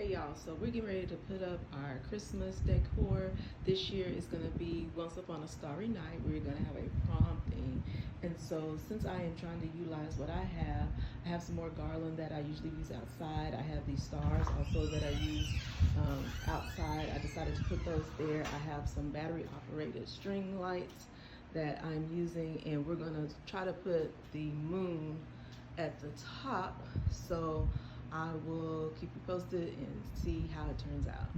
Hey y'all, so we're getting ready to put up our Christmas decor. This year is going to be Once Upon a Starry Night. We're going to have a prom theme. And so since I am trying to utilize what I have some more garland that I usually use outside. I have these stars also that I use outside. I decided to put those there. I have some battery operated string lights that I'm using, and we're going to try to put the moon at the top. So I will keep you posted and see how it turns out.